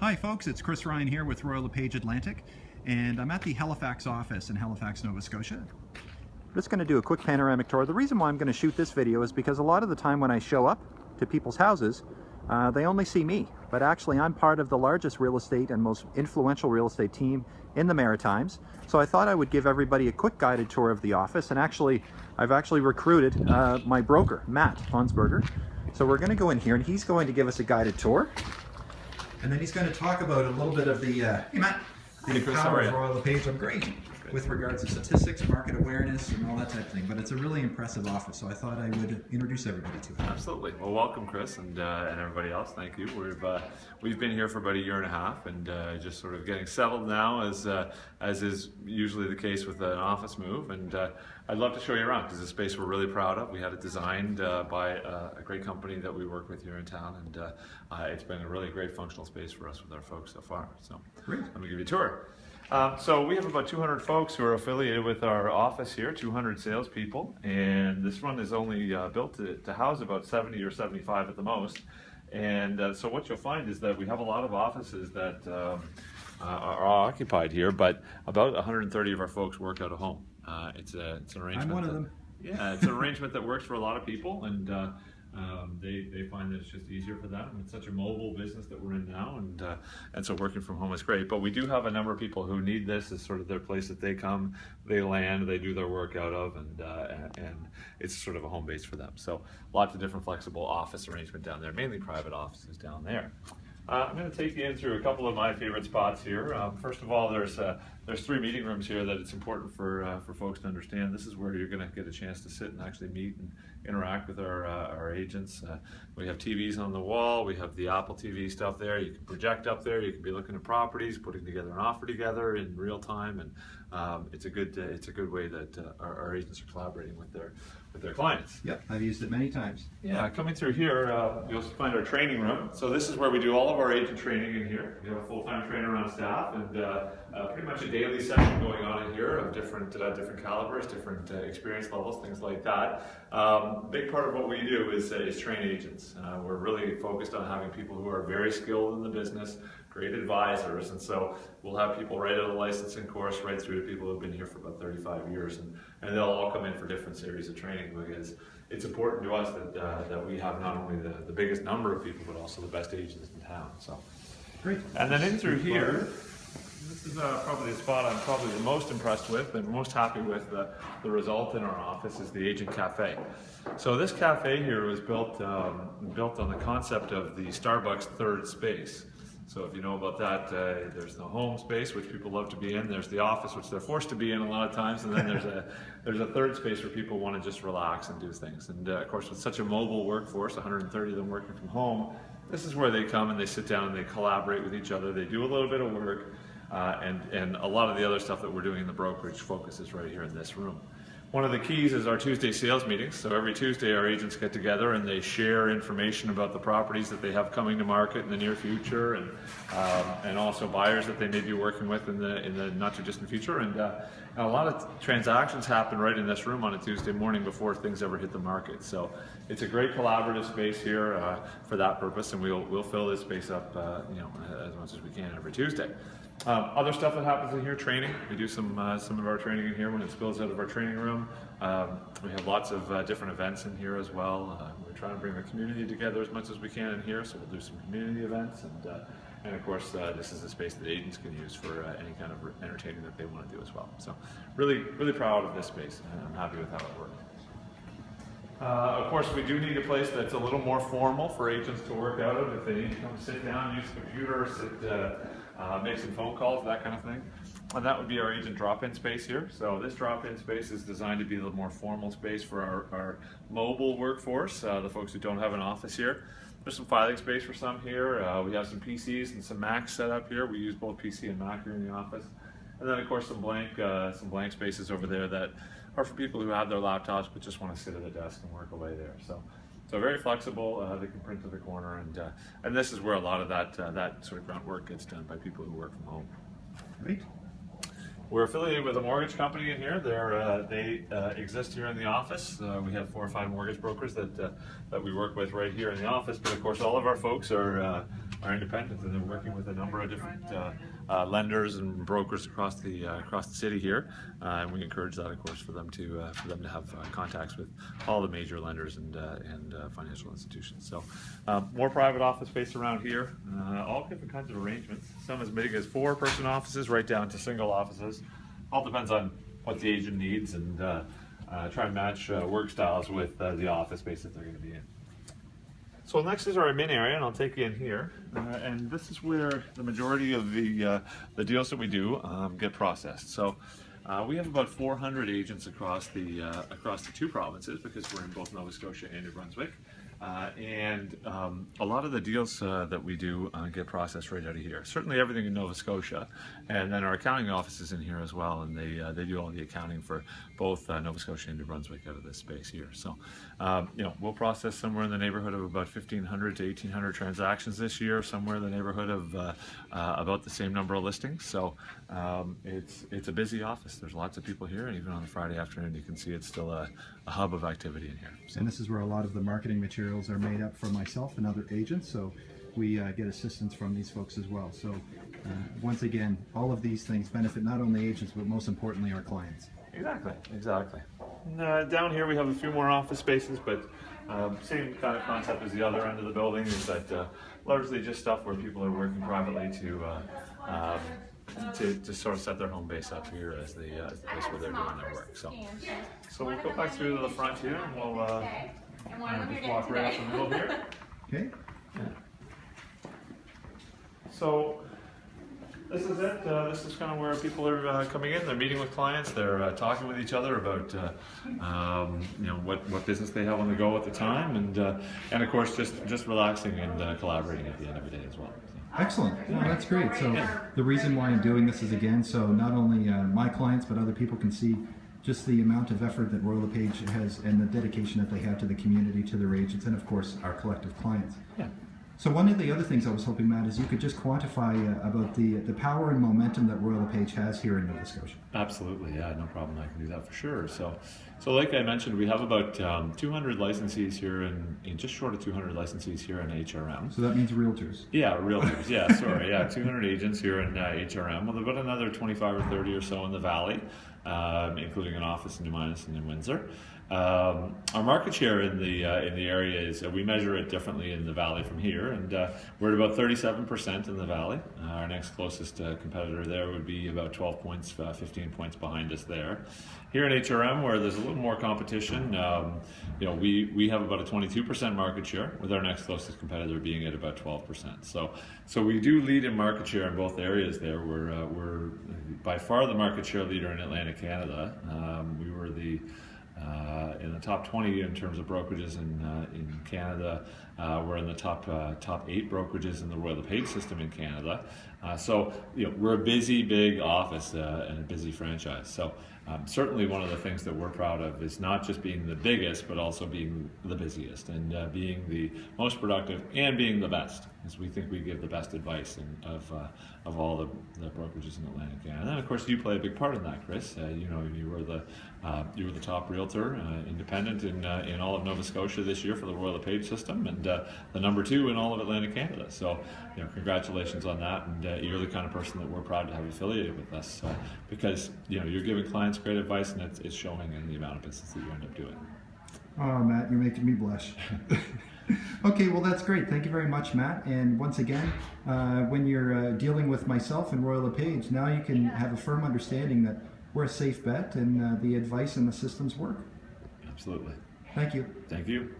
Hi folks, it's Chris Ryan here with Royal LePage Atlantic, and I'm at the Halifax office in Halifax, Nova Scotia. I'm just going to do a quick panoramic tour. The reason why I'm going to shoot this video is because a lot of the time when I show up to people's houses, they only see me. But actually I'm part of the largest real estate and most influential real estate team in the Maritimes. So I thought I would give everybody a quick guided tour of the office, and I've actually recruited my broker, Matt Hansberger. So we're going to go in here and he's going to give us a guided tour. And then he's going to talk about a little bit of the, hey Matt, the power of Royal LePage. I'm great with regards to statistics, market awareness, and all that type of thing. But it's a really impressive office, so I thought I would introduce everybody to it. Absolutely. Well, welcome, Chris, and everybody else. Thank you. We've been here for about a year and a half, and just sort of getting settled now, as is usually the case with an office move. And I'd love to show you around because it's a space we're really proud of. We had it designed by a great company that we work with here in town, and it's been a really great functional space for us with our folks so far. So great. Let me give you a tour. So we have about 200 folks who are affiliated with our office here, 200 salespeople, and this one is only built to house about 70 or 75 at the most. And so what you'll find is that we have a lot of offices that are occupied here, but about 130 of our folks work out of home. It's an arrangement. I'm one of them. Yeah, it's an arrangement that works for a lot of people, and they find that it's just easier for them. It's such a mobile business that we're in now, and so working from home is great. But we do have a number of people who need this as sort of their place that they come, they land, they do their work out of, and it's sort of a home base for them. So lots of different flexible office arrangement down there, mainly private offices down there. I'm going to take you in through a couple of my favorite spots here. First of all, there's 3 meeting rooms here that it's important for folks to understand. This is where you're going to get a chance to sit and actually meet and interact with our agents. We have TVs on the wall. We have the Apple TV stuff there. You can project up there. You can be looking at properties, putting together an offer together in real time, and it's a good way that our agents are collaborating with their clients. Yep, I've used it many times. Yeah, coming through here, you'll find our training room. So this is where we do all of our agent training in here. We have a full-time trainer on staff, and pretty much a daily session going on in here of different calibers, different experience levels, things like that. Big part of what we do is train agents. We're really focused on having people who are very skilled in the business, great advisors, and so we'll have people right out of the licensing course right through to people who've been here for about 35 years, and they'll all come in for different series of training because it's important to us that we have not only the biggest number of people but also the best agents in town. So great. And then in through here, this is probably the spot I'm probably the most impressed with and most happy with the result in our office is the Agent Cafe. So this cafe here was built on the concept of the Starbucks third space. So if you know about that, there's the home space, which people love to be in. There's the office, which they're forced to be in a lot of times, and then there's a third space where people want to just relax and do things. And of course, with such a mobile workforce, 130 of them working from home, this is where they come and they sit down and they collaborate with each other. They do a little bit of work, and a lot of the other stuff that we're doing in the brokerage focuses right here in this room. One of the keys is our Tuesday sales meetings. So every Tuesday our agents get together and they share information about the properties that they have coming to market in the near future, and also buyers that they may be working with in the not too distant future. And a lot of transactions happen right in this room on a Tuesday morning before things ever hit the market. So it's a great collaborative space here for that purpose, and we'll fill this space up as much as we can every Tuesday. Other stuff that happens in here, training. We do some of our training in here when it spills out of our training room. We have lots of different events in here as well. We're trying to bring the community together as much as we can in here, so we'll do some community events, and of course this is a space that agents can use for any kind of entertaining that they want to do as well. So really proud of this space, and I'm happy with how it works. Of course, we do need a place that's a little more formal for agents to work out of. If they need to come sit down, use the computer, make some phone calls, that kind of thing. And that would be our agent drop-in space here. So this drop-in space is designed to be a little more formal space for our mobile workforce, the folks who don't have an office here. There's some filing space for some here. We have some PCs and some Macs set up here. We use both PC and Mac here in the office. And then of course some blank spaces over there that are for people who have their laptops but just want to sit at a desk and work away there. So very flexible. They can print to the corner, and this is where a lot of that sort of grunt work gets done by people who work from home. Great. We're affiliated with a mortgage company in here. They exist here in the office. We have 4 or 5 mortgage brokers that we work with right here in the office. But of course, all of our folks are are independent, and they're working with a number of different lenders and brokers across the city here, and we encourage that, of course, for them to have contacts with all the major lenders and financial institutions. So more private office space around here, all different kinds of arrangements. Some as big as 4-person offices, right down to single offices. All depends on what the agent needs, and try and match work styles with the office space that they're going to be in. So next is our admin area, and I'll take you in here. And this is where the majority of the deals that we do get processed. So we have about 400 agents across the 2 provinces, because we're in both Nova Scotia and New Brunswick. And a lot of the deals that we do get processed right out of here. Certainly everything in Nova Scotia, and then our accounting office is in here as well, and they do all the accounting for both Nova Scotia and New Brunswick out of this space here. So you know, we'll process somewhere in the neighborhood of about 1,500 to 1,800 transactions this year, somewhere in the neighborhood of about the same number of listings. So it's a busy office. There's lots of people here, and even on a Friday afternoon you can see it's still a hub of activity in here. And this is where a lot of the marketing materials are made up for myself and other agents, so we get assistance from these folks as well. So once again, all of these things benefit not only agents, but most importantly our clients. Exactly, exactly. And, down here we have a few more office spaces, but same kind of concept as the other end of the building, is that largely just stuff where people are working privately to sort of set their home base up here as the place where they're doing their work. So we'll go back through to the front here, and we'll just walk right up the middle here. Okay. Yeah. So this is it. This is kind of where people are coming in. They're meeting with clients. They're talking with each other about you know, what business they have on the go at the time, and of course just relaxing and collaborating at the end of the day as well. Excellent. No, that's great. So the reason why I'm doing this is, again, so not only my clients but other people can see just the amount of effort that Royal LePage has, and the dedication that they have to the community, to their agents, and of course our collective clients. Yeah. So one of the other things I was hoping, Matt, is you could just quantify about the power and momentum that Royal LePage has here in Nova Scotia. Absolutely, yeah, no problem. I can do that for sure. So like I mentioned, we have about 200 licensees here, in just short of 200 licensees here in HRM. So that means realtors. Yeah, realtors. Yeah, sorry. Yeah, 200 agents here in HRM. Well, about another 25 or 30 or so in the Valley, including an office in New Minas and in Windsor. Our market share in the area is, we measure it differently in the Valley from here, and we're at about 37% in the Valley. Our next closest competitor there would be about 12 points, 15 points behind us there. Here in HRM, where there's a little more competition, you know, we have about a 22% market share, with our next closest competitor being at about 12%. So we do lead in market share in both areas there. We're by far the market share leader in Atlantic Canada. We were in the top 20 in terms of brokerages in Canada. We're in the top 8 brokerages in the Royal LePage system in Canada. So you know, we're a busy, big office and a busy franchise. So certainly one of the things that we're proud of is not just being the biggest, but also being the busiest, and being the most productive, and being the best, because we think we give the best advice of all the brokerages in Atlantic Canada. And then of course you play a big part in that, Chris. You know, you were the top realtor, independent in all of Nova Scotia this year for the Royal LePage system, and the number 2 in all of Atlantic Canada. So you know, congratulations on that, and you're the kind of person that we're proud to have affiliated with us, because you know, you're giving clients great advice, and it's showing in the amount of business that you end up doing. Oh, Matt, you're making me blush. Okay, well that's great. Thank you very much, Matt. And once again, when you're dealing with myself and Royal LePage, now you can have a firm understanding that we're a safe bet, and the advice and the systems work. Absolutely. Thank you. Thank you.